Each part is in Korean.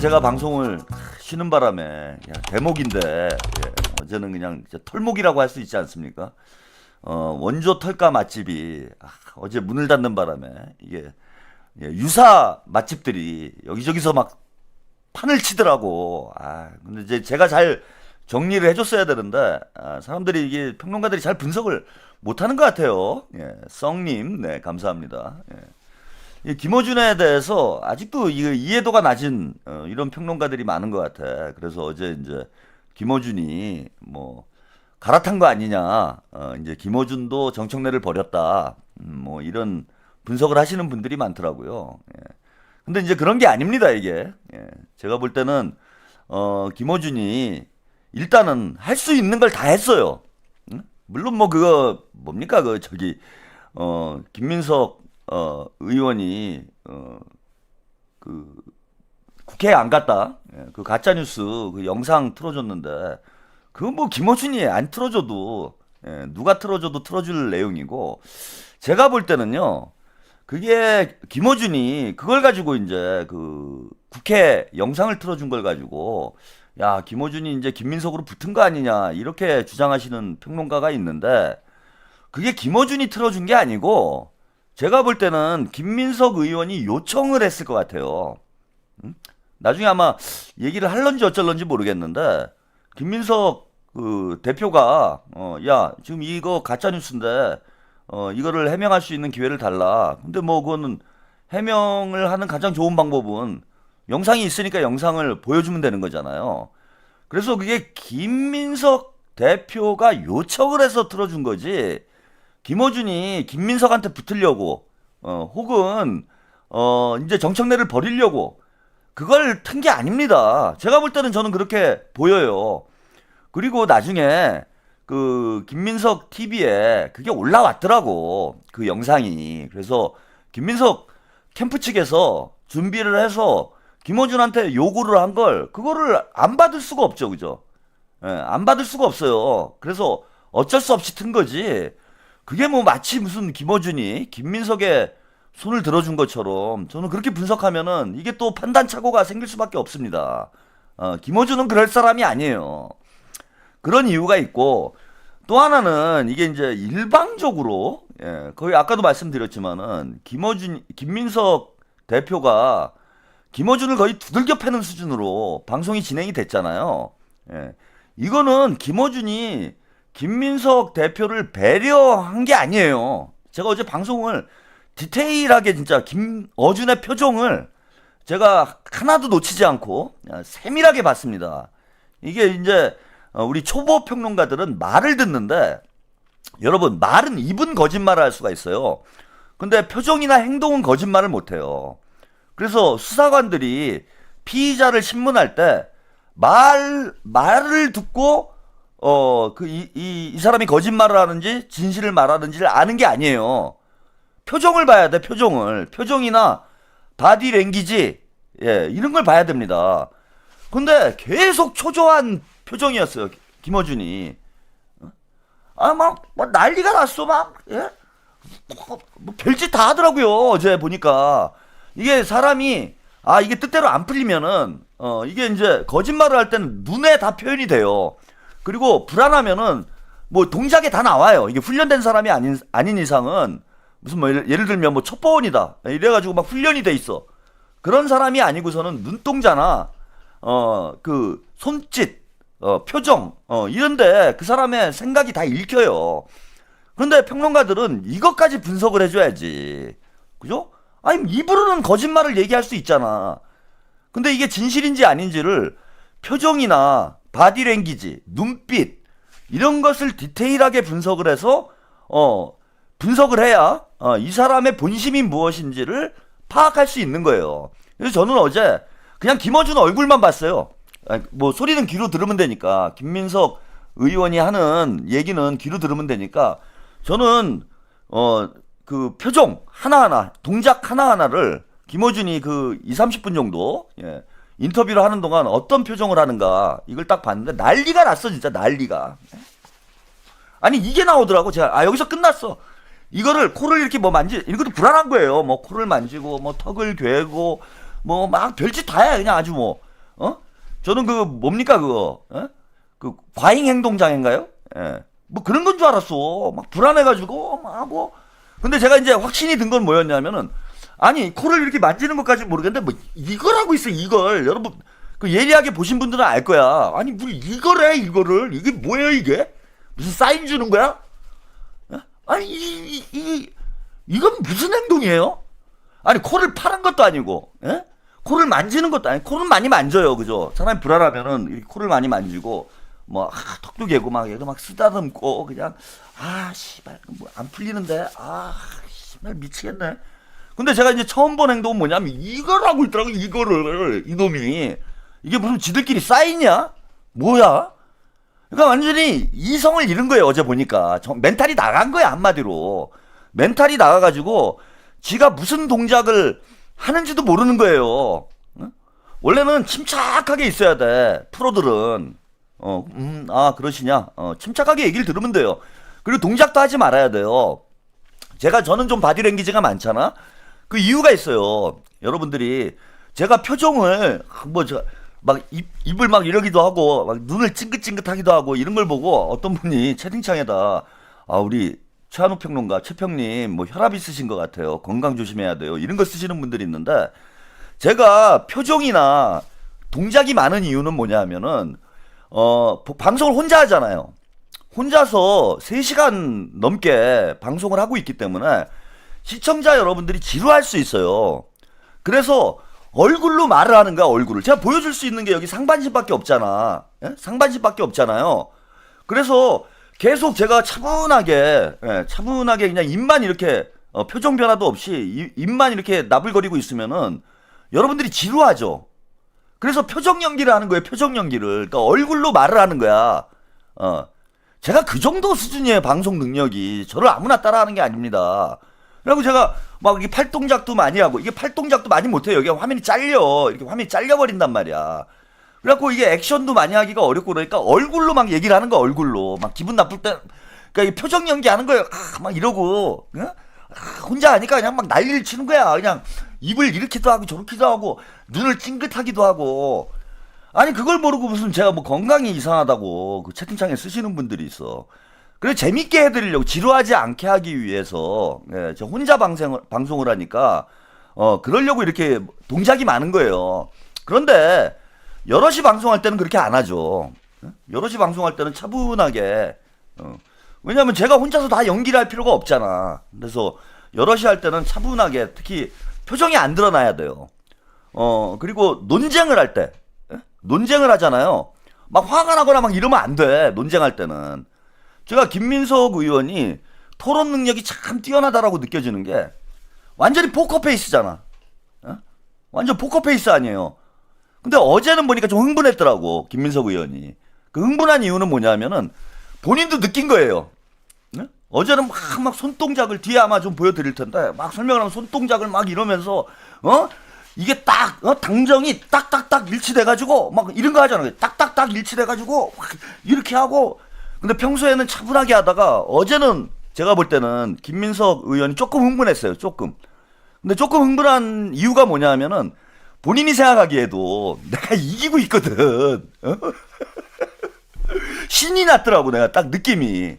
제가 방송을 쉬는 바람에 대목인데 어제는 그냥 털목이라고 할 수 있지 않습니까? 원조 털가 맛집이 어제 문을 닫는 바람에 이게 유사 맛집들이 여기저기서 막 판을 치더라고. 근데 이제 제가 잘 정리를 해줬어야 되는데 사람들이 이게 평론가들이 잘 분석을 못하는 것 같아요. 썽님, 네 감사합니다. 이 김어준에 대해서 아직도 이해도가 낮은 이런 평론가들이 많은 것 같아. 그래서 어제 이제 김어준이 뭐 갈아탄 거 아니냐, 이제 김어준도 정청래를 버렸다, 뭐 이런 분석을 하시는 분들이 많더라고요. 근데 이제 그런 게 아닙니다, 이게. 제가 볼 때는 김어준이 일단은 할 수 있는 걸 다 했어요. 물론 뭐 그거 뭡니까 그 저기 김민석 의원이 그 국회에 안 갔다, 그 가짜 뉴스 그 영상 틀어줬는데 그건 뭐 김어준이 안 틀어줘도 누가 틀어줘도 틀어줄 내용이고, 제가 볼 때는요 그게 김어준이 그걸 가지고 이제 그 국회 영상을 틀어준 걸 가지고 야 김어준이 이제 김민석으로 붙은 거 아니냐 이렇게 주장하시는 평론가가 있는데, 그게 김어준이 틀어준 게 아니고 제가 볼 때는 김민석 의원이 요청을 했을 것 같아요. 나중에 아마 얘기를 할런지 어쩔런지 모르겠는데 김민석 그 대표가 야 지금 이거 가짜 뉴스인데 이거를 해명할 수 있는 기회를 달라. 근데 뭐 그거는 해명을 하는 가장 좋은 방법은 영상이 있으니까 영상을 보여주면 되는 거잖아요. 그래서 그게 김민석 대표가 요청을 해서 틀어준 거지, 김어준이 김민석한테 붙으려고 혹은 이제 정청래를 버리려고 그걸 튼 게 아닙니다. 제가 볼 때는 저는 그렇게 보여요. 그리고 나중에 그 김민석 TV에 그게 올라왔더라고, 그 영상이. 그래서 김민석 캠프 측에서 준비를 해서 김어준한테 요구를 한 걸 그거를 안 받을 수가 없죠, 그죠? 안 받을 수가 없어요. 그래서 어쩔 수 없이 튼 거지. 그게 뭐 마치 무슨 김어준이 김민석의 손을 들어준 것처럼 저는 그렇게 분석하면은 이게 또 판단착오가 생길 수밖에 없습니다. 김어준은 그럴 사람이 아니에요. 그런 이유가 있고, 또 하나는 이게 이제 일방적으로 거의 아까도 말씀드렸지만은 김민석 대표가 김어준을 거의 두들겨 패는 수준으로 방송이 진행이 됐잖아요. 이거는 김어준이 김민석 대표를 배려한 게 아니에요. 제가 어제 방송을 디테일하게 진짜 김어준의 표정을 제가 하나도 놓치지 않고 세밀하게 봤습니다. 이게 이제 우리 초보 평론가들은 말을 듣는데, 여러분 말은 입은 거짓말을 할 수가 있어요. 근데 표정이나 행동은 거짓말을 못해요. 그래서 수사관들이 피의자를 신문할 때 말을 듣고 이 사람이 거짓말을 하는지 진실을 말하는지를 아는 게 아니에요. 표정을 봐야 돼, 표정이나 바디랭귀지, 이런 걸 봐야 됩니다. 근데 계속 초조한 표정이었어요, 김어준이. 막 난리가 났어, 막. 뭐 별짓 다 하더라고요, 어제 보니까. 이게 사람이 이게 뜻대로 안 풀리면은 이게 이제 거짓말을 할 때는 눈에 다 표현이 돼요. 그리고 불안하면은 뭐 동작에 다 나와요. 이게 훈련된 사람이 아닌 이상은 무슨 뭐 예를 들면 뭐 첩보원이다 이래가지고 막 훈련이 돼 있어. 그런 사람이 아니고서는 눈동자나 그 손짓, 표정 이런데 그 사람의 생각이 다 읽혀요. 그런데 평론가들은 이것까지 분석을 해줘야지, 그죠? 아니 입으로는 거짓말을 얘기할 수 있잖아. 근데 이게 진실인지 아닌지를 표정이나 바디랭귀지, 눈빛 이런 것을 디테일하게 분석을 해서 분석을 해야 이 사람의 본심이 무엇인지를 파악할 수 있는 거예요. 그래서 저는 어제 그냥 김어준 얼굴만 봤어요. 뭐 소리는 귀로 들으면 되니까, 김민석 의원이 하는 얘기는 귀로 들으면 되니까 저는 그 표정 하나하나, 동작 하나하나를 김어준이 그 20-30분 정도 인터뷰를 하는 동안 어떤 표정을 하는가 이걸 딱 봤는데 난리가 났어, 진짜 난리가. 아니 이게 나오더라고. 제가 여기서 끝났어. 이거를 코를 이렇게 뭐 이것도 불안한 거예요. 뭐 코를 만지고 뭐 턱을 괴고 뭐 막 별짓 다 해. 그냥 아주 뭐 저는 그 뭡니까 그거 그 과잉 행동 장애인가요? 예. 뭐 그런 건 줄 알았어. 막 불안해가지고 막 하고. 근데 제가 이제 확신이 든 건 뭐였냐면은 아니 코를 이렇게 만지는 것까지 모르겠는데 뭐 이걸 하고 있어 이걸. 여러분 그 예리하게 보신 분들은 알 거야. 아니 뭘 이걸 해 이거를. 이게 뭐예요 이게? 무슨 사인 주는 거야? 예? 아니 이건 무슨 행동이에요? 아니 코를 파는 것도 아니고, 예? 코를 만지는 것도 아니고, 코는 많이 만져요, 그죠? 사람이 불안하면은 이렇게 코를 많이 만지고, 뭐 턱도 개고 막 얘가 막 쓰다듬고 그냥 씨발 뭐 안 풀리는데 씨발 미치겠네. 근데 제가 이제 처음 본 행동은 뭐냐면 이걸 하고 있더라고. 이거를 이놈이 이게 무슨 지들끼리 싸이냐? 뭐야? 그러니까 완전히 이성을 잃은 거예요. 어제 보니까 멘탈이 나간 거야. 한마디로 멘탈이 나가가지고 지가 무슨 동작을 하는지도 모르는 거예요. 응? 원래는 침착하게 있어야 돼. 프로들은 그러시냐? 침착하게 얘기를 들으면 돼요. 그리고 동작도 하지 말아야 돼요. 저는 좀 바디랭귀지가 많잖아. 그 이유가 있어요. 여러분들이 제가 표정을 막 입을 막 이러기도 하고 막 눈을 찡긋찡긋하기도 하고 이런 걸 보고 어떤 분이 채팅창에다 우리 최한우 평론가 최평님 뭐 혈압 있으신 것 같아요. 건강 조심해야 돼요. 이런 거 쓰시는 분들이 있는데 제가 표정이나 동작이 많은 이유는 뭐냐면은 방송을 혼자 하잖아요. 혼자서 3시간 넘게 방송을 하고 있기 때문에 시청자 여러분들이 지루할 수 있어요. 그래서 얼굴로 말을 하는 거야, 얼굴을. 제가 보여줄 수 있는 게 여기 상반신밖에 없잖아. 예? 상반신밖에 없잖아요. 그래서 계속 제가 차분하게 그냥 입만 이렇게 표정 변화도 없이 입만 이렇게 나불거리고 있으면은 여러분들이 지루하죠. 그래서 표정 연기를 하는 거예요, 표정 연기를. 그러니까 얼굴로 말을 하는 거야. 제가 그 정도 수준이에요, 방송 능력이. 저를 아무나 따라하는 게 아닙니다. 그리고 제가 막 이게 팔동작도 많이 하고, 이게 팔동작도 많이 못해요. 이게 화면이 잘려. 이렇게 화면이 잘려버린단 말이야. 그래갖고 이게 액션도 많이 하기가 어렵고 그러니까 얼굴로 막 얘기를 하는 거야, 얼굴로. 막 기분 나쁠 때, 그러니까 이게 표정 연기 하는 거예요. 막 이러고, 혼자 하니까 그냥 막 난리를 치는 거야. 그냥 입을 이렇게도 하고 저렇게도 하고, 눈을 찡긋하기도 하고. 아니, 그걸 모르고 무슨 제가 뭐 건강이 이상하다고 그 채팅창에 쓰시는 분들이 있어. 그래서 재밌게 해드리려고 지루하지 않게 하기 위해서 저 혼자 방송을 하니까 그러려고 이렇게 동작이 많은 거예요. 그런데 여럿이 방송할 때는 그렇게 안 하죠. 여럿이 방송할 때는 차분하게 왜냐면 제가 혼자서 다 연기를 할 필요가 없잖아. 그래서 여럿이 할 때는 차분하게 특히 표정이 안 드러나야 돼요. 그리고 논쟁을 할 때 논쟁을 하잖아요. 막 화가 나거나 막 이러면 안 돼. 논쟁할 때는. 제가 김민석 의원이 토론 능력이 참 뛰어나다라고 느껴지는 게 완전히 포커페이스잖아. 완전 포커페이스 아니에요. 근데 어제는 보니까 좀 흥분했더라고, 김민석 의원이. 그 흥분한 이유는 뭐냐면은 본인도 느낀 거예요. 어제는 막 손동작을 뒤에 아마 좀 보여드릴 텐데 막 설명을 하면 손동작을 막 이러면서 이게 딱 당정이 딱딱딱 일치돼가지고 막 이런 거 하잖아요. 딱딱딱 일치돼가지고 막 이렇게 하고. 근데 평소에는 차분하게 하다가 어제는 제가 볼 때는 김민석 의원이 조금 흥분했어요. 조금. 근데 조금 흥분한 이유가 뭐냐면은 본인이 생각하기에도 내가 이기고 있거든. 신이 났더라고, 내가 딱 느낌이.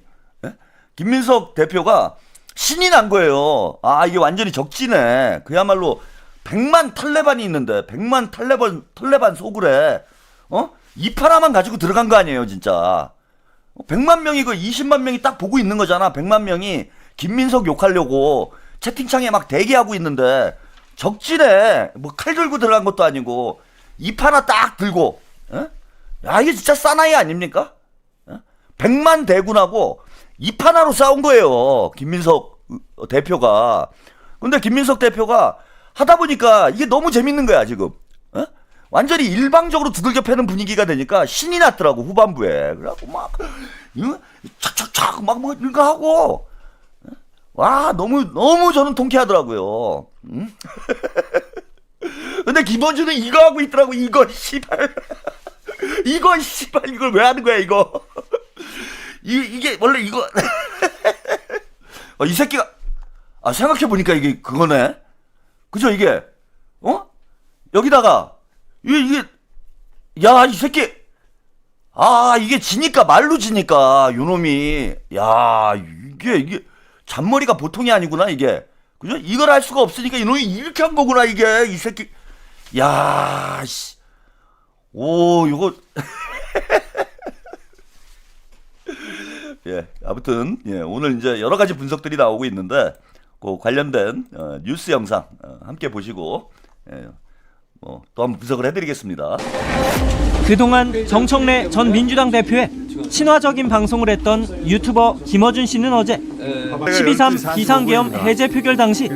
김민석 대표가 신이 난 거예요. 이게 완전히 적지네. 그야말로 100만 탈레반이 있는데 100만 탈레반 소굴에 입 하나만 가지고 들어간 거 아니에요, 진짜. 100만 명이 20만 명이 딱 보고 있는 거잖아. 100만 명이 김민석 욕하려고 채팅창에 막 대기하고 있는데 적지네. 뭐 칼 들고 들어간 것도 아니고 입 하나 딱 들고. 야, 이게 진짜 사나이 아닙니까? 100만 대군하고 입 하나로 싸운 거예요, 김민석 대표가. 근데 김민석 대표가 하다 보니까 이게 너무 재밌는 거야, 지금. 완전히 일방적으로 두들겨 패는 분위기가 되니까 신이 났더라고, 후반부에. 그래갖고 막 착착착 막 뭐 이런 거 하고. 와, 너무 저는 통쾌하더라고요. 근데 김원준은 이거 하고 있더라고. 이거 씨발 이걸 왜 하는 거야, 이거. 이게 원래 이거 이 새끼가 생각해보니까 이게 그거네. 그죠, 이게. 여기다가 이게 야, 이 새끼. 아, 이게 지니까, 말로 지니까, 요놈이. 야, 이게, 잔머리가 보통이 아니구나, 이게. 그죠? 이걸 할 수가 없으니까 이놈이 이렇게 한 거구나, 이게. 이 새끼. 야, 씨. 오, 요거. 예, 아무튼, 예, 오늘 이제 여러 가지 분석들이 나오고 있는데, 그 관련된, 뉴스 영상, 함께 보시고, 예, 또 한번 분석을 해드리겠습니다. 그동안 정청래 전 민주당 대표의 친화적인 방송을 했던 유튜버 김어준 씨는 어제 12.3 비상계엄 해제 표결 당시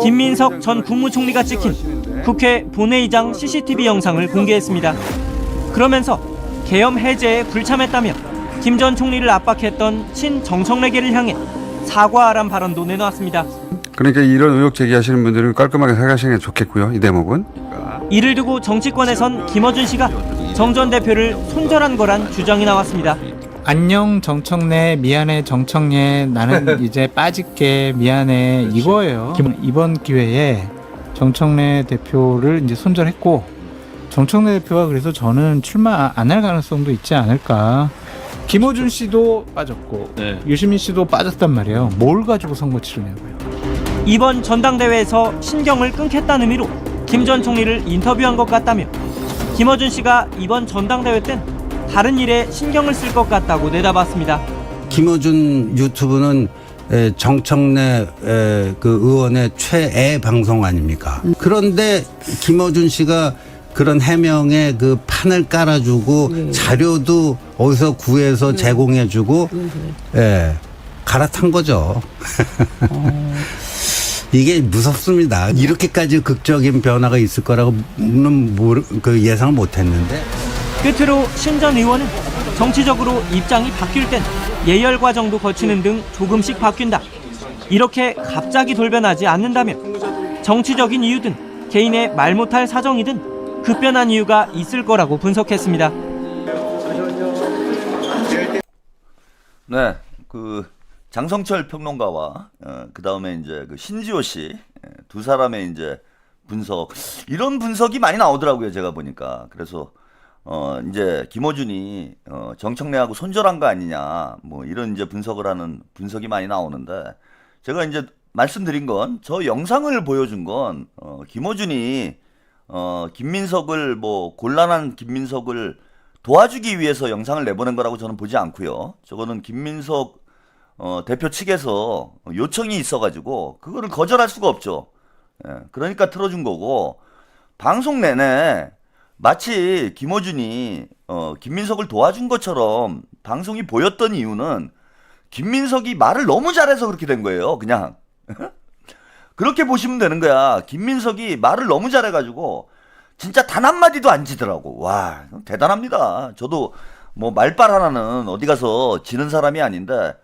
김민석 전 국무총리가 찍힌 국회 본회의장 CCTV 영상을 공개했습니다. 그러면서 계엄 해제에 불참했다며 김 전 총리를 압박했던 친정청래계를 향해 사과하란 발언도 내놓았습니다. 그러니까 이런 의혹 제기하시는 분들은 깔끔하게 사과하시는 게 좋겠고요. 이 대목은. 이를 두고 정치권에선 김어준 씨가 정 전 대표를 손절한 거란 주장이 나왔습니다. 안녕 정청래, 미안해 정청래, 나는 이제 빠질게, 미안해, 이거예요. 이번 기회에 정청래 대표를 이제 손절했고, 정청래 대표가 그래서 저는 출마 안 할 가능성도 있지 않을까. 김어준 씨도 빠졌고 유시민 씨도 빠졌단 말이에요. 뭘 가지고 선거 치르냐고요. 이번 전당대회에서 신경을 끊겠다는 의미로 김 전 총리를 인터뷰한 것 같다며 김어준 씨가 이번 전당대회 땐 다른 일에 신경을 쓸 것 같다고 내다봤습니다. 김어준 유튜브는 정청래 그 의원의 최애 방송 아닙니까? 그런데 김어준 씨가 그런 해명에 그 판을 깔아주고 자료도 어디서 구해서 제공해주고 갈아탄 거죠. 이게 무섭습니다. 이렇게까지 극적인 변화가 있을 거라고는 예상을 못했는데. 끝으로 신 전 의원은 정치적으로 입장이 바뀔 땐 예열 과정도 거치는 등 조금씩 바뀐다. 이렇게 갑자기 돌변하지 않는다며 정치적인 이유든 개인의 말 못할 사정이든 급변한 이유가 있을 거라고 분석했습니다. 네, 장성철 평론가와 그 다음에 이제 신지호 씨 두 사람의 이제 분석, 이런 분석이 많이 나오더라고요, 제가 보니까. 그래서 이제 김어준이 정청래하고 손절한 거 아니냐, 뭐 이런 이제 분석을 하는 분석이 많이 나오는데, 제가 이제 말씀드린 건, 저 영상을 보여준 건 김어준이 김민석을 곤란한 김민석을 도와주기 위해서 영상을 내보낸 거라고 저는 보지 않고요. 저거는 김민석 대표 측에서 요청이 있어가지고 그거를 거절할 수가 없죠. 예, 그러니까 틀어준 거고, 방송 내내 마치 김어준이 김민석을 도와준 것처럼 방송이 보였던 이유는 김민석이 말을 너무 잘해서 그렇게 된 거예요. 그냥 그렇게 보시면 되는 거야. 김민석이 말을 너무 잘해가지고 진짜 단 한마디도 안 지더라고. 와, 대단합니다. 저도 뭐 말빨 하나는 어디 가서 지는 사람이 아닌데,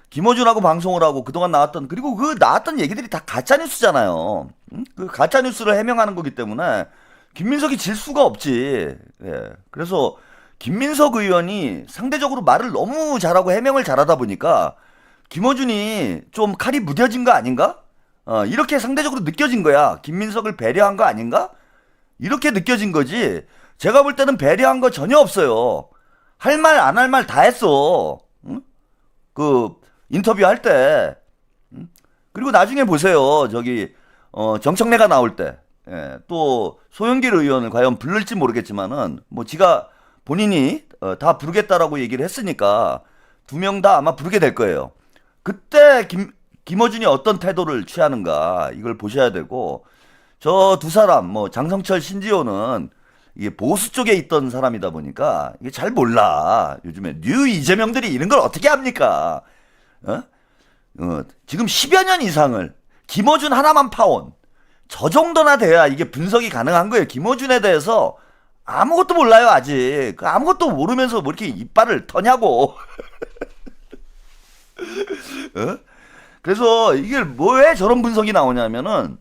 김어준하고 방송을 하고 그동안 나왔던, 그리고 그 나왔던 얘기들이 다 가짜뉴스잖아요. 응? 그 가짜뉴스를 해명하는 거기 때문에 김민석이 질 수가 없지. 예. 그래서 김민석 의원이 상대적으로 말을 너무 잘하고 해명을 잘하다 보니까 김어준이 좀 칼이 무뎌진 거 아닌가? 이렇게 상대적으로 느껴진 거야. 김민석을 배려한 거 아닌가? 이렇게 느껴진 거지. 제가 볼 때는 배려한 거 전혀 없어요. 할 말 안 할 말 다 했어. 응? 인터뷰 할 때. 응? 그리고 나중에 보세요. 정청래가 나올 때. 예, 또 소영길 의원을 과연 부를지 모르겠지만은 지가 본인이 다 부르겠다라고 얘기를 했으니까 두 명 다 아마 부르게 될 거예요. 그때 김어준이 어떤 태도를 취하는가, 이걸 보셔야 되고, 저 두 사람, 장성철, 신지호는 이게 보수 쪽에 있던 사람이다 보니까 이게 잘 몰라. 요즘에 뉴 이재명들이 이런 걸 어떻게 합니까? 지금 10여 년 이상을 김어준 하나만 파온, 저 정도나 돼야 이게 분석이 가능한 거예요. 김어준에 대해서 아무것도 몰라요, 아직. 아무것도 모르면서 뭐 이렇게 이빨을 터냐고. 그래서 이게 왜 저런 분석이 나오냐면은,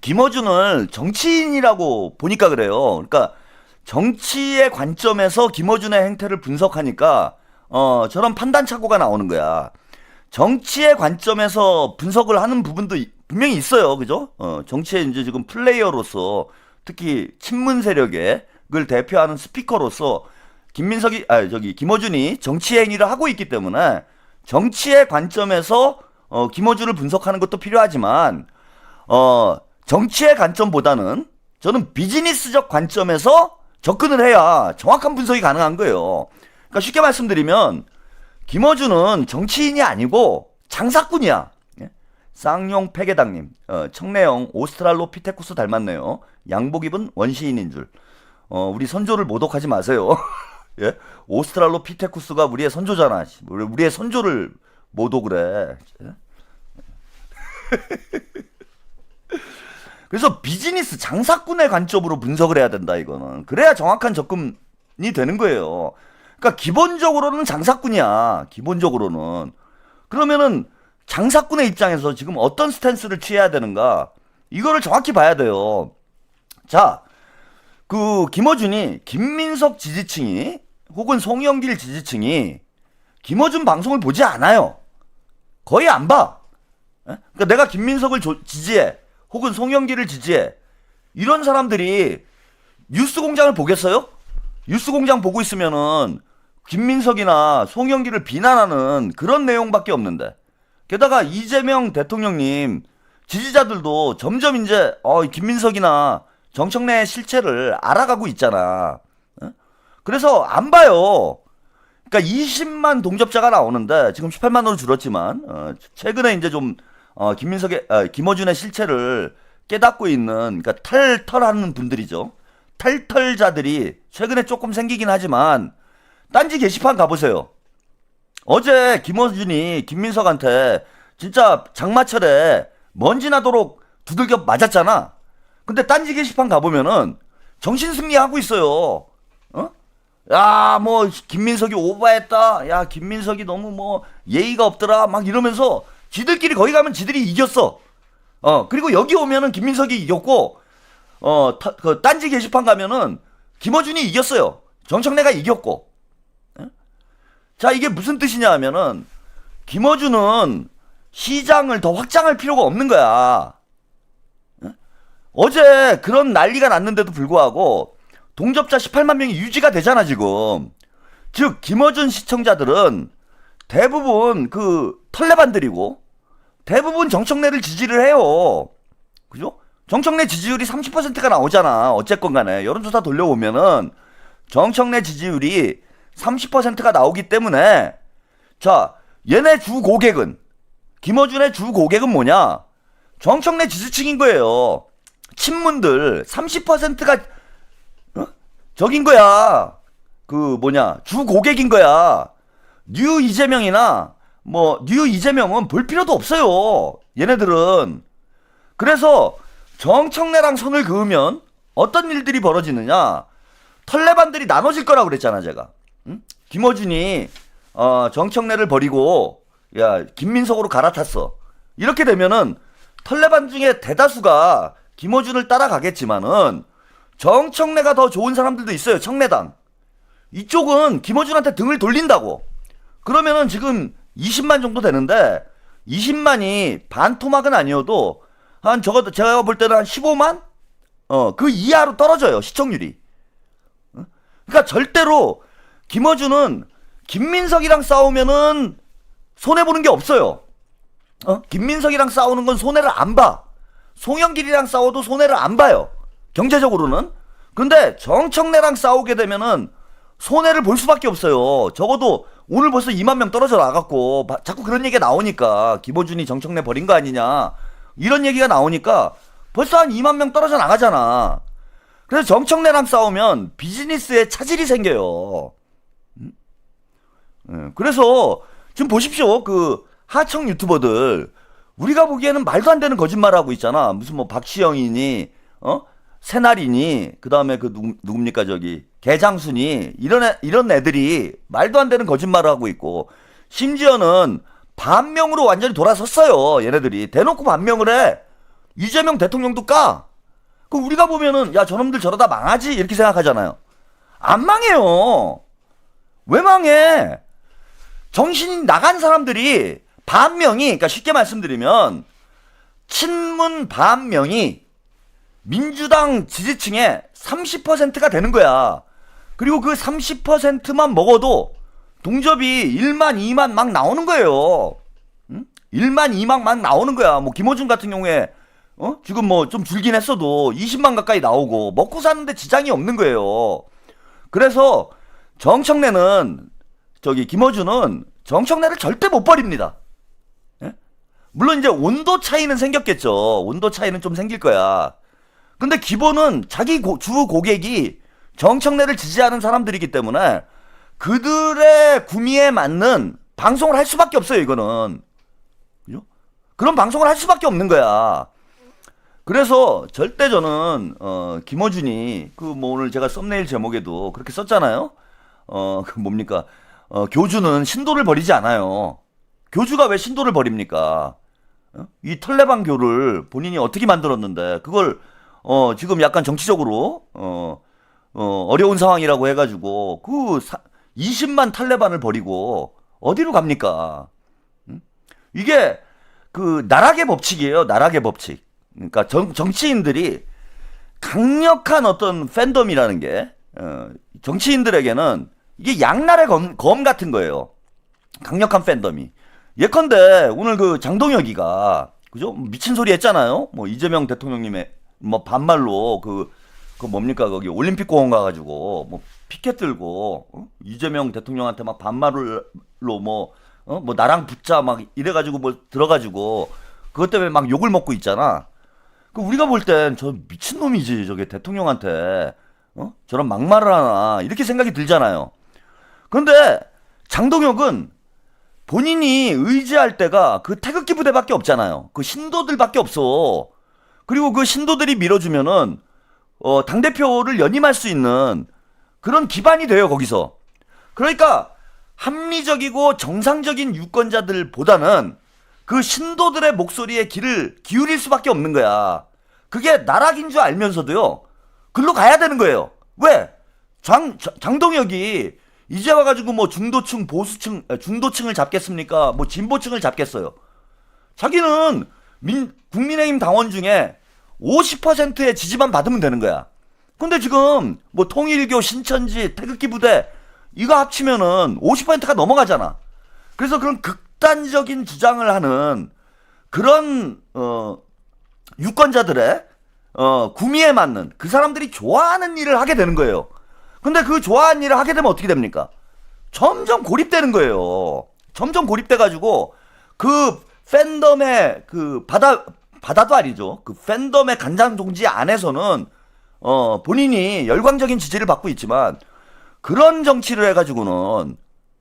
김어준을 정치인이라고 보니까 그래요. 그러니까 정치의 관점에서 김어준의 행태를 분석하니까 저런 판단착오가 나오는 거야. 정치의 관점에서 분석을 하는 부분도 분명히 있어요. 그죠? 정치의 이제 지금 플레이어로서 특히 친문 세력에 민석을 대표하는 스피커로서 김어준이 정치 행위를 하고 있기 때문에 정치의 관점에서 김어준을 분석하는 것도 필요하지만 정치의 관점보다는 저는 비즈니스적 관점에서 접근을 해야 정확한 분석이 가능한 거예요. 그러니까 쉽게 말씀드리면 김어준은 정치인이 아니고 장사꾼이야. 쌍용 폐계당님, 청래형 오스트랄로피테쿠스 닮았네요. 양복 입은 원시인인 줄. 우리 선조를 모독하지 마세요. 예? 오스트랄로피테쿠스가 우리의 선조잖아. 우리의 선조를 모독을 해. 그래서 비즈니스 장사꾼의 관점으로 분석을 해야 된다, 이거는. 그래야 정확한 접근이 되는 거예요. 그러니까 기본적으로는 장사꾼이야. 기본적으로는. 그러면은 장사꾼의 입장에서 지금 어떤 스탠스를 취해야 되는가? 이거를 정확히 봐야 돼요. 자, 그 김어준이 김민석 지지층이 혹은 송영길 지지층이 김어준 방송을 보지 않아요. 거의 안 봐. 그러니까 내가 김민석을 지지해 혹은 송영길을 지지해 이런 사람들이 뉴스공장을 보겠어요? 뉴스공장 보고 있으면은 김민석이나 송영길을 비난하는 그런 내용밖에 없는데, 게다가 이재명 대통령님 지지자들도 점점 이제 김민석이나 정청래의 실체를 알아가고 있잖아. 그래서 안 봐요. 그러니까 20만 동접자가 나오는데 지금 18만으로 줄었지만 최근에 이제 좀 김어준의 실체를 깨닫고 있는, 그러니까 탈털하는 분들이죠. 탈털자들이 최근에 조금 생기긴 하지만 딴지 게시판 가보세요. 어제 김어준이 김민석한테 진짜 장마철에 먼지 나도록 두들겨 맞았잖아. 근데 딴지 게시판 가보면은 정신승리하고 있어요. 야, 뭐 김민석이 오버했다. 야, 김민석이 너무 뭐 예의가 없더라. 막 이러면서 지들끼리 거기 가면 지들이 이겼어. 그리고 여기 오면은 김민석이 이겼고, 그 딴지 게시판 가면은 김어준이 이겼어요. 정청래가 이겼고. 자, 이게 무슨 뜻이냐 하면은 김어준은 시장을 더 확장할 필요가 없는 거야. 어제 그런 난리가 났는데도 불구하고 동접자 18만 명이 유지가 되잖아, 지금. 즉, 김어준 시청자들은 대부분 그 털레반들이고 대부분 정청래를 지지를 해요. 그죠? 정청래 지지율이 30%가 나오잖아. 어쨌건 간에 여론조사 돌려보면은 정청래 지지율이 30%가 나오기 때문에, 자, 얘네 주 고객은, 김어준의 주 고객은 뭐냐? 정청래 지지층인 거예요. 친문들 30%가 적인 거야. 주 고객인 거야. 뉴 이재명이나 뉴 이재명은 볼 필요도 없어요. 얘네들은. 그래서 정청래랑 선을 그으면 어떤 일들이 벌어지느냐? 털레반들이 나눠질 거라고 그랬잖아, 제가. 응? 김어준이 정청래를 버리고 김민석으로 갈아탔어. 이렇게 되면은 털레반 중에 대다수가 김어준을 따라가겠지만은 정청래가 더 좋은 사람들도 있어요. 청래당. 이쪽은 김어준한테 등을 돌린다고. 그러면은 지금 20만 정도 되는데 20만이 반토막은 아니어도 한 적어도 제가 볼 때는 한 15만? 그 이하로 떨어져요. 시청률이. 그러니까 절대로 김어준은 김민석이랑 싸우면은 손해보는 게 없어요. 김민석이랑 싸우는 건 손해를 안 봐. 송영길이랑 싸워도 손해를 안 봐요. 경제적으로는. 근데 정청래랑 싸우게 되면은 손해를 볼 수밖에 없어요. 적어도 오늘 벌써 2만 명 떨어져 나갔고, 자꾸 그런 얘기가 나오니까 김어준이 정청래 버린 거 아니냐 이런 얘기가 나오니까 벌써 한 2만 명 떨어져 나가잖아. 그래서 정청래랑 싸우면 비즈니스에 차질이 생겨요. 그래서 지금 보십시오. 그 하청 유튜버들 우리가 보기에는 말도 안 되는 거짓말을 하고 있잖아. 무슨 뭐 박시영이니 새날이니 그다음에 그 누굽니까 저기 개장순이 이런 애들이 말도 안 되는 거짓말을 하고 있고, 심지어는 반명으로 완전히 돌아섰어요. 얘네들이 대놓고 반명을 해. 이재명 대통령도 까. 그 우리가 보면은 야 저놈들 저러다 망하지 이렇게 생각하잖아요. 안 망해요. 왜 망해? 정신이 나간 사람들이 반명이, 그러니까 쉽게 말씀드리면 친문 반명이 민주당 지지층의 30%가 되는 거야. 그리고 그 30%만 먹어도 동접이 1만, 2만 막 나오는 거예요. 응? 1만, 2만 막 나오는 거야. 뭐 김어준 같은 경우에 지금 뭐 좀 줄긴 했어도 20만 가까이 나오고 먹고 사는데 지장이 없는 거예요. 그래서 정청래는 김어준은 정청래를 절대 못 버립니다. 예? 물론 이제 온도 차이는 생겼겠죠. 온도 차이는 좀 생길 거야. 근데 기본은 자기 주 고객이 정청래를 지지하는 사람들이기 때문에 그들의 구미에 맞는 방송을 할 수밖에 없어요. 이거는 그죠? 그런 방송을 할 수밖에 없는 거야. 그래서 절대 저는 김어준이 그 뭐 오늘 제가 썸네일 제목에도 그렇게 썼잖아요. 그 뭡니까? 교주는 신도를 버리지 않아요. 교주가 왜 신도를 버립니까? 이 털레방 교를 본인이 어떻게 만들었는데 그걸 지금 약간 정치적으로 어려운 상황이라고 해가지고 그 20만 탈레반을 버리고 어디로 갑니까? 이게 그 나락의 법칙이에요. 나락의 법칙. 그러니까 정치인들이 강력한 어떤 팬덤이라는 게 정치인들에게는 이게 양날의 검 같은 거예요. 강력한 팬덤이. 예컨대 오늘 그 장동혁이가 그죠? 미친 소리 했잖아요. 뭐 이재명 대통령님의 뭐 반말로 그 뭡니까 거기 올림픽 공원 가가지고 뭐 피켓 들고 이재명 대통령한테 막 반말로 뭐 나랑 붙자 막 이래가지고 뭐 들어가지고 그것 때문에 막 욕을 먹고 있잖아. 그 우리가 볼 땐 저 미친 놈이지 저게 대통령한테 저런 막말을 하나 이렇게 생각이 들잖아요. 그런데 장동혁은 본인이 의지할 때가 그 태극기 부대밖에 없잖아요. 그 신도들밖에 없어. 그리고 그 신도들이 밀어주면은 당대표를 연임할 수 있는 그런 기반이 돼요, 거기서. 그러니까 합리적이고 정상적인 유권자들보다는 그 신도들의 목소리에 귀를 기울일 수밖에 없는 거야. 그게 나락인 줄 알면서도요, 글로 가야 되는 거예요. 왜? 장동혁이 이제 와가지고 뭐 중도층, 보수층, 중도층을 잡겠습니까? 뭐 진보층을 잡겠어요. 자기는 국민의힘 당원 중에 50%의 지지만 받으면 되는 거야. 근데 지금 뭐 통일교, 신천지, 태극기 부대 이거 합치면은 50%가 넘어가잖아. 그래서 그런 극단적인 주장을 하는 그런 유권자들의 구미에 맞는 그 사람들이 좋아하는 일을 하게 되는 거예요. 근데 그 좋아하는 일을 하게 되면 어떻게 됩니까? 점점 고립되는 거예요. 점점 고립돼가지고 그 팬덤의 그 바다도 아니죠. 그 팬덤의 간장 동지 안에서는 본인이 열광적인 지지를 받고 있지만 그런 정치를 해가지고는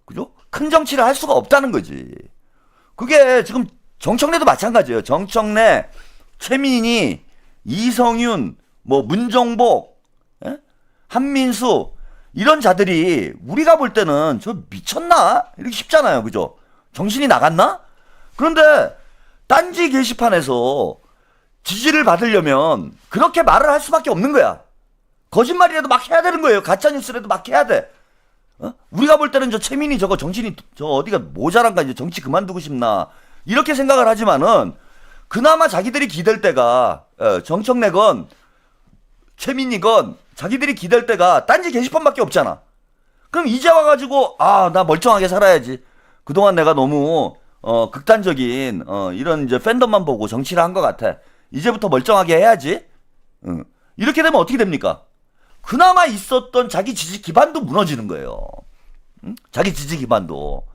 그죠? 큰 정치를 할 수가 없다는 거지. 그게 지금 정청래도 마찬가지예요. 정청래, 최민희, 이성윤, 뭐 문정복, 한민수 이런 자들이 우리가 볼 때는 저 미쳤나? 이렇게 싶잖아요. 그죠? 정신이 나갔나? 그런데 딴지 게시판에서 지지를 받으려면 그렇게 말을 할 수밖에 없는 거야. 거짓말이라도 막 해야 되는 거예요. 가짜뉴스라도 막 해야 돼. 우리가 볼 때는 저 최민희 저거 정신이 저 어디가 모자란가 이제 정치 그만두고 싶나 이렇게 생각을 하지만은 그나마 자기들이 기댈 때가 정청래건 최민희건 자기들이 기댈 때가 딴지 게시판밖에 없잖아. 그럼 이제 와가지고 나 멀쩡하게 살아야지. 그동안 내가 너무 극단적인 이런 이제 팬덤만 보고 정치를 한 것 같아. 이제부터 멀쩡하게 해야지. 이렇게 되면 어떻게 됩니까? 그나마 있었던 자기 지지 기반도 무너지는 거예요. 자기 지지 기반도.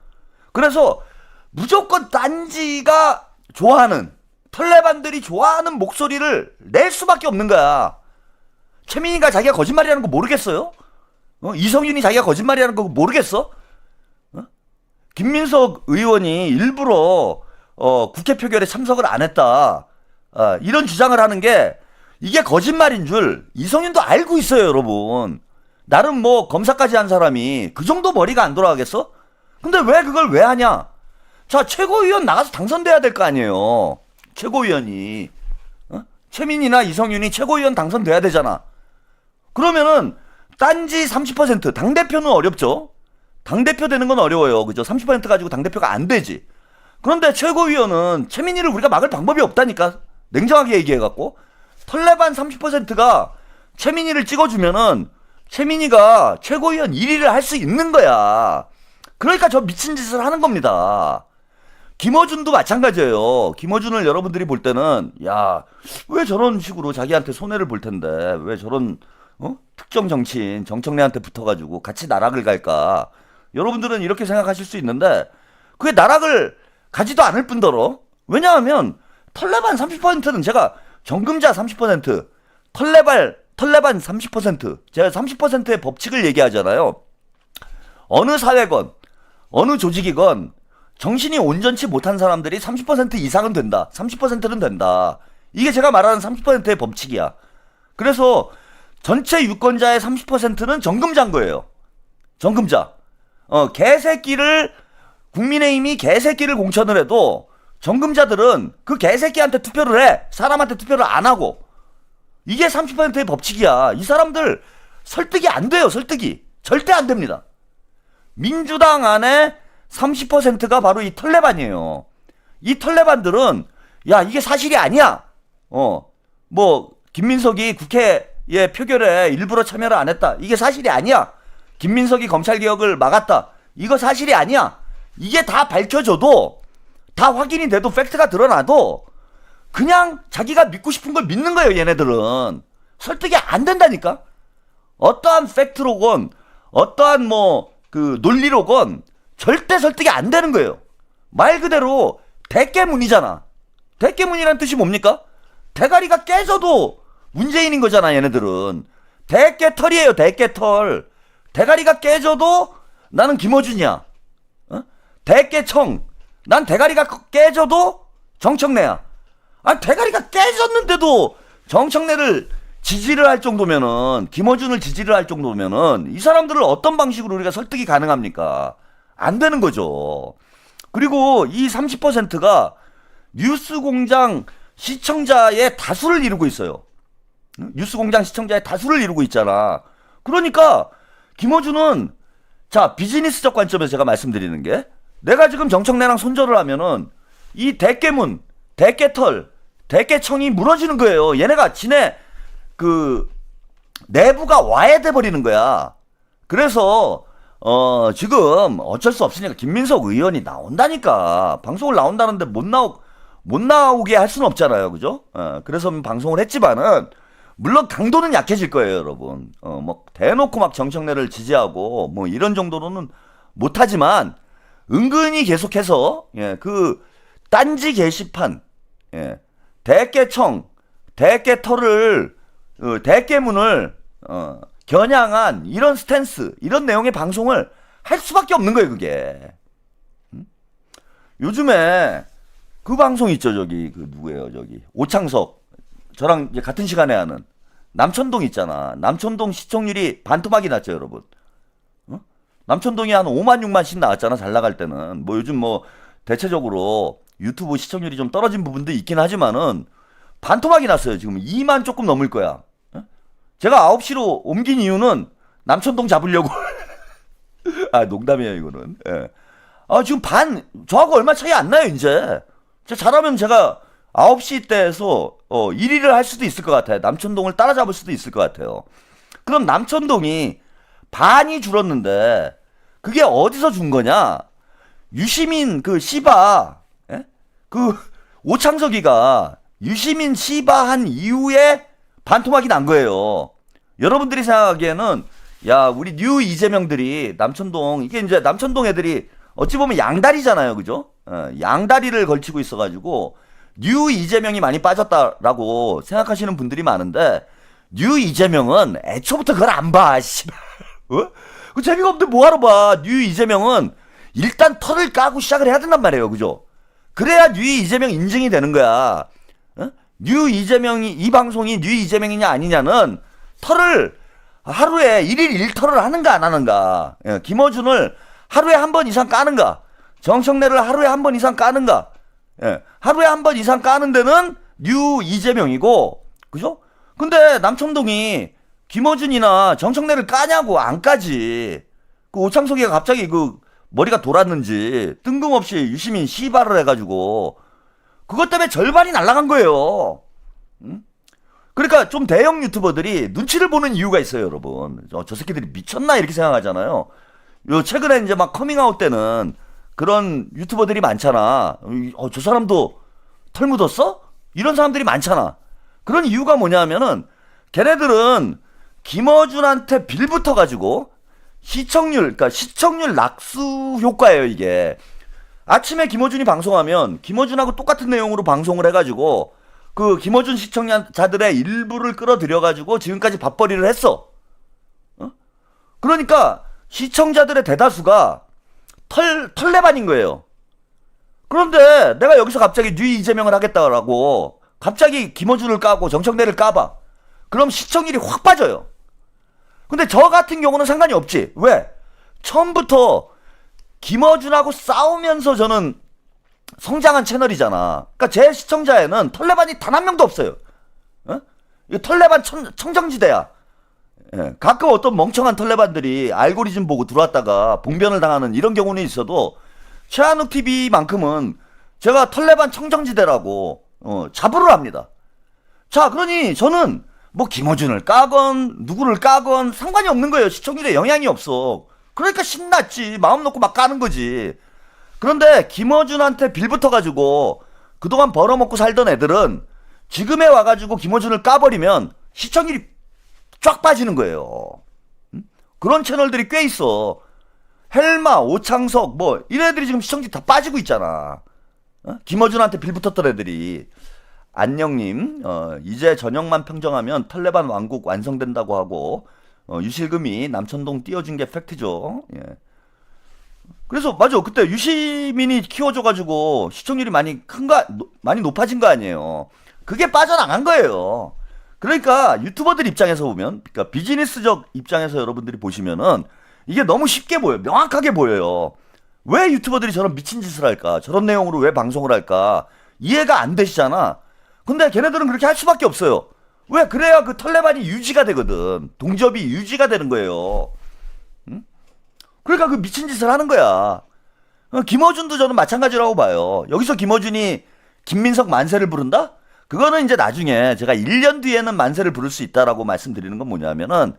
그래서 무조건 딴지가 좋아하는 털레반들이 좋아하는 목소리를 낼 수밖에 없는 거야. 최민희가 자기가 거짓말이라는 거 모르겠어요? 이성윤이 자기가 거짓말이라는 거 모르겠어? 김민석 의원이 일부러 국회 표결에 참석을 안 했다. 이런 주장을 하는 게 이게 거짓말인 줄 이성윤도 알고 있어요, 여러분. 나름 뭐 검사까지 한 사람이 그 정도 머리가 안 돌아가겠어? 근데 왜 그걸 왜 하냐? 자, 최고위원 나가서 당선돼야 될 거 아니에요. 최고위원이. 최민희나 이성윤이 최고위원 당선돼야 되잖아. 그러면은 딴지 30%, 당대표는 어렵죠. 당대표 되는 건 어려워요. 그죠? 30% 가지고 당대표가 안 되지. 그런데 최고위원은 최민희를 우리가 막을 방법이 없다니까. 냉정하게 얘기해갖고. 털레반 30%가 최민희를 찍어주면은 최민희가 최고위원 1위를 할 수 있는 거야. 그러니까 저 미친 짓을 하는 겁니다. 김어준도 마찬가지예요. 김어준을 여러분들이 볼 때는 야, 왜 저런 식으로 자기한테 손해를 볼 텐데 왜 저런 특정 정치인 정청래한테 붙어가지고 같이 나락을 갈까? 여러분들은 이렇게 생각하실 수 있는데 그게 나락을 가지도 않을 뿐더러 왜냐하면 털레반 30%는 제가 정금자 30%, 털레반 30%, 제가 30%의 법칙을 얘기하잖아요. 어느 사회건, 어느 조직이건 정신이 온전치 못한 사람들이 30% 이상은 된다. 30%는 된다. 이게 제가 말하는 30%의 법칙이야. 그래서 전체 유권자의 30%는 정금자인 거예요. 정금자. 개새끼를, 국민의힘이 개새끼를 공천을 해도 정금자들은 그 개새끼한테 투표를 해. 사람한테 투표를 안 하고. 이게 30%의 법칙이야. 이 사람들 설득이 안 돼요. 설득이. 절대 안 됩니다. 민주당 안에 30%가 바로 이 털레반이에요. 이 털레반들은 야 이게 사실이 아니야. 뭐 김민석이 국회에 표결에 일부러 참여를 안 했다. 이게 사실이 아니야. 김민석이 검찰개혁을 막았다. 이거 사실이 아니야. 이게 다 밝혀져도 다 확인이 돼도 팩트가 드러나도 그냥 자기가 믿고 싶은 걸 믿는 거예요. 얘네들은. 설득이 안 된다니까. 어떠한 팩트로건 어떠한 그 논리로건 절대 설득이 안 되는 거예요. 말 그대로 대깨문이잖아. 대깨문이란 뜻이 뭡니까? 대가리가 깨져도 문재인인 거잖아. 얘네들은. 대깨털이에요. 대깨털. 대가리가 깨져도 나는 김어준이야. 대깨청. 난 대가리가 깨져도 정청래야. 아, 대가리가 깨졌는데도 정청래를 지지를 할 정도면은, 김어준을 지지를 할 정도면은 이 사람들을 어떤 방식으로 우리가 설득이 가능합니까? 안 되는 거죠. 그리고 이 30%가 뉴스공장 시청자의 다수를 이루고 있어요. 뉴스공장 시청자의 다수를 이루고 있잖아. 그러니까 김어준은 자, 비즈니스적 관점에서 제가 말씀드리는 게 내가 지금 정청래랑 손절을 하면은 이 대깨문, 대깨털, 대깨청이 무너지는 거예요. 얘네가 지네 그 내부가 와해돼 버리는 거야. 그래서 지금 어쩔 수 없으니까 김민석 의원이 나온다니까. 방송을 나온다는데 못 나오게 할 수는 없잖아요. 그죠? 그래서 방송을 했지만은 물론 강도는 약해질 거예요, 여러분. 뭐 대놓고 막 정청래를 지지하고 뭐 이런 정도로는 못하지만 은근히 계속해서 그 딴지 게시판, 대깨청, 대깨털을 대깨문을 겨냥한 이런 스탠스, 이런 내용의 방송을 할 수밖에 없는 거예요, 그게. 요즘에 그 방송 있죠, 저기 그 누구예요, 저기 오창석, 저랑 이제 같은 시간에 하는 남천동 있잖아. 남천동 시청률이 반토막이 났죠, 여러분. 남천동이 한 5만 6만씩 나왔잖아, 잘 나갈 때는. 뭐 요즘 뭐 대체적으로 유튜브 시청률이 좀 떨어진 부분도 있긴 하지만은 반토막이 났어요. 지금 2만 조금 넘을 거야. 제가 9시로 옮긴 이유는 남천동 잡으려고. 아, 농담이에요, 이거는. 예. 지금 저하고 얼마 차이 안 나요, 이제. 잘하면 제가 9시 때에서 1위를 할 수도 있을 것 같아요. 남천동을 따라잡을 수도 있을 것 같아요. 그럼 남천동이 반이 줄었는데 그게 어디서 준 거냐? 유시민 그 시바, 그 오창석이가 유시민 시바한 이후에 반토막이 난 거예요. 여러분들이 생각하기에는 야, 우리 뉴 이재명들이 남천동, 이게 이제 남천동 애들이 어찌 보면 양다리잖아요, 그죠? 양다리를 걸치고 있어가지고 뉴 이재명이 많이 빠졌다라고 생각하시는 분들이 많은데 뉴 이재명은 애초부터 그걸 안 봐. 씨발. 그 재미가 없는데 뭐하러 봐. 뉴 이재명은 일단 털을 까고 시작을 해야 된단 말이에요, 그죠? 그래야 뉴 이재명 인증이 되는 거야. 뉴 이재명이, 이 방송이 뉴 이재명이냐 아니냐는 털을 하루에 1일 1털을 하는가 안 하는가, 김어준을 하루에 한 번 이상 까는가, 정청래를 하루에 한 번 이상 까는가, 하루에 한 번 이상 까는 데는 뉴 이재명이고, 그죠? 근데 남천동이 김어준이나 정청래를 까냐고. 안 까지. 그 오창석이가 갑자기 그 머리가 돌았는지 뜬금없이 유시민 시발을 해가지고 그것 때문에 절반이 날아간 거예요. 그러니까 좀 대형 유튜버들이 눈치를 보는 이유가 있어요, 여러분. 저 새끼들이 미쳤나 이렇게 생각하잖아요. 요 최근에 이제 막 커밍아웃 때는 그런 유튜버들이 많잖아. 저 사람도 털 묻었어? 이런 사람들이 많잖아. 그런 이유가 뭐냐면은 걔네들은 김어준한테 빌붙어 가지고 그러니까 시청률 낙수 효과예요, 이게. 아침에 김어준이 방송하면 김어준하고 똑같은 내용으로 방송을 해가지고 그 김어준 시청자들의 일부를 끌어들여가지고 지금까지 밥벌이를 했어. 그러니까 시청자들의 대다수가 털레반인 거예요. 그런데 내가 여기서 갑자기 뉘 이재명을 하겠다라고 갑자기 김어준을 까고 정청래를 까봐. 그럼 시청률이 확 빠져요. 근데 저 같은 경우는 상관이 없지. 왜? 처음부터 김어준하고 싸우면서 저는 성장한 채널이잖아. 그러니까 제 시청자에는 털레반이 단 한 명도 없어요. 이 털레반 청정지대야. 예, 가끔 어떤 멍청한 털레반들이 알고리즘 보고 들어왔다가 봉변을 당하는 이런 경우는 있어도 최한욱 TV만큼은 제가 털레반 청정지대라고 자부를 합니다. 자, 그러니 저는 뭐 김어준을 까건 누구를 까건 상관이 없는 거예요. 시청률에 영향이 없어. 그러니까 신났지. 마음 놓고 막 까는 거지. 그런데 김어준한테 빌붙어가지고 그동안 벌어먹고 살던 애들은 지금에 와가지고 김어준을 까버리면 시청률이 쫙 빠지는 거예요. 그런 채널들이 꽤 있어. 헬마, 오창석 뭐 이런 애들이 지금 시청률이 다 빠지고 있잖아. 김어준한테 빌붙었던 애들이. 안녕님, 이제 저녁만 평정하면 털레반 왕국 완성된다고 하고 유실금이 남천동 띄워준 게 팩트죠. 예. 그래서 맞아, 그때 유시민이 키워줘가지고 시청률이 많이 높아진 거 아니에요. 그게 빠져나간 거예요. 그러니까 유튜버들 입장에서 보면, 그러니까 비즈니스적 입장에서 여러분들이 보시면은 이게 너무 쉽게 보여요. 명확하게 보여요. 왜 유튜버들이 저런 미친 짓을 할까? 저런 내용으로 왜 방송을 할까? 이해가 안 되시잖아. 근데 걔네들은 그렇게 할 수밖에 없어요. 왜? 그래야 그 털레반이 유지가 되거든. 동접이 유지가 되는 거예요. 그러니까 그 미친 짓을 하는 거야. 김어준도 저는 마찬가지라고 봐요. 여기서 김어준이 김민석 만세를 부른다? 그거는 이제 나중에 제가 1년 뒤에는 만세를 부를 수 있다라고 말씀드리는 건 뭐냐면은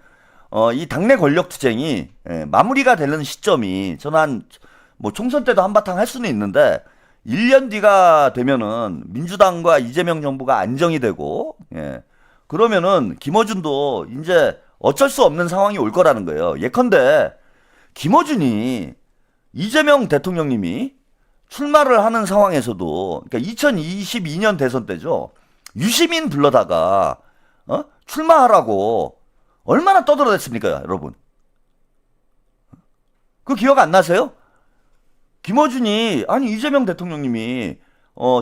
이 당내 권력 투쟁이 마무리가 되는 시점이 저는 한 뭐 총선 때도 한바탕 할 수는 있는데 1년 뒤가 되면은 민주당과 이재명 정부가 안정이 되고 그러면은 김어준도 이제 어쩔 수 없는 상황이 올 거라는 거예요. 예컨대 김어준이 이재명 대통령님이 출마를 하는 상황에서도, 그러니까 2022년 대선 때죠. 유시민 불러다가 출마하라고 얼마나 떠들어댔습니까, 여러분? 그 기억 안 나세요? 김어준이 아니 이재명 대통령님이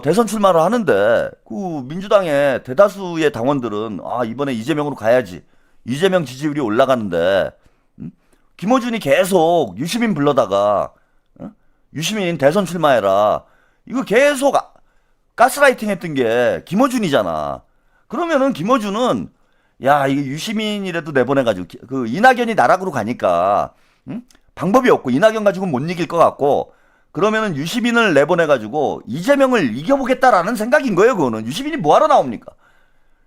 대선 출마를 하는데 그 민주당의 대다수의 당원들은 이번에 이재명으로 가야지. 이재명 지지율이 올라가는데 김어준이 계속 유시민 불러다가 유시민 대선 출마해라. 이거 계속 가스라이팅 했던 게 김어준이잖아. 그러면은 김어준은 야, 이게 유시민이라도 내보내가지고 그 이낙연이 나락으로 가니까 방법이 없고 이낙연 가지고는 못 이길 것 같고 그러면은 유시민을 내보내가지고 이재명을 이겨보겠다라는 생각인 거예요. 그거는 유시민이 뭐하러 나옵니까?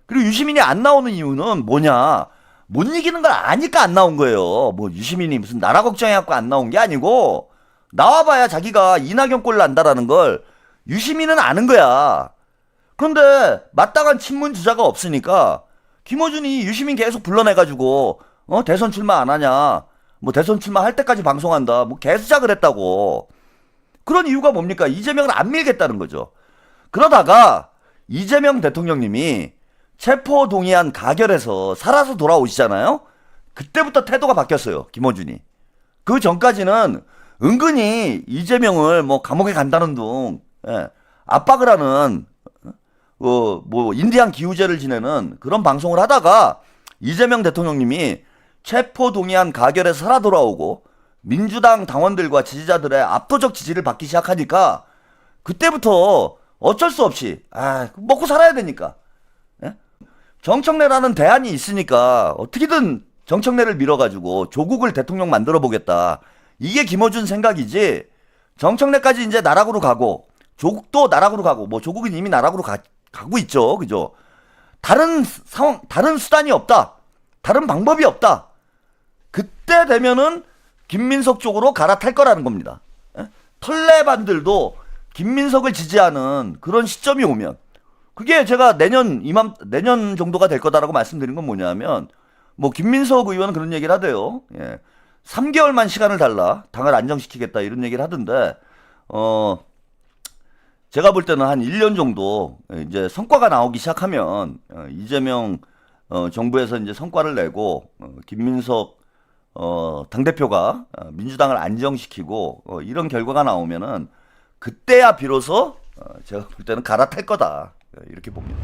그리고 유시민이 안 나오는 이유는 뭐냐? 못 이기는 걸 아니까 안 나온 거예요. 뭐 유시민이 무슨 나라 걱정해갖고 안 나온 게 아니고 나와봐야 자기가 이낙연 꼴 난다라는 걸 유시민은 아는 거야. 그런데 마땅한 친문 주자가 없으니까 김어준이 유시민 계속 불러내가지고 대선 출마 안 하냐? 뭐 대선 출마할 때까지 방송한다. 뭐 개수작을 했다고. 그런 이유가 뭡니까? 이재명을 안 밀겠다는 거죠. 그러다가 이재명 대통령님이 체포동의안 가결해서 살아서 돌아오시잖아요. 그때부터 태도가 바뀌었어요. 김어준이. 그 전까지는 은근히 이재명을 뭐 감옥에 간다는 둥 압박을 하는 뭐 인디안 기우제를 지내는 그런 방송을 하다가 이재명 대통령님이 체포동의안 가결해서 살아 돌아오고 민주당 당원들과 지지자들의 압도적 지지를 받기 시작하니까 그때부터 어쩔 수 없이 먹고 살아야 되니까 정청래라는 대안이 있으니까 어떻게든 정청래를 밀어가지고 조국을 대통령 만들어 보겠다. 이게 김어준 생각이지. 정청래까지 이제 나락으로 가고 조국도 나락으로 가고 뭐 조국은 이미 나락으로 가고 있죠. 그죠? 다른 상황, 다른 수단이 없다. 다른 방법이 없다. 그때 되면은 김민석 쪽으로 갈아탈 거라는 겁니다. 예? 털레반들도 김민석을 지지하는 그런 시점이 오면, 그게 제가 내년 정도가 될 거다라고 말씀드린 건 뭐냐면, 뭐 김민석 의원은 그런 얘기를 하대요. 예. 3개월만 시간을 달라, 당을 안정시키겠다, 이런 얘기를 하던데, 제가 볼 때는 한 1년 정도 이제 성과가 나오기 시작하면, 이재명 정부에서 이제 성과를 내고, 김민석 당대표가 민주당을 안정시키고 이런 결과가 나오면은 그때야 비로소 제가 볼 때는 갈아탈 거다, 이렇게 봅니다.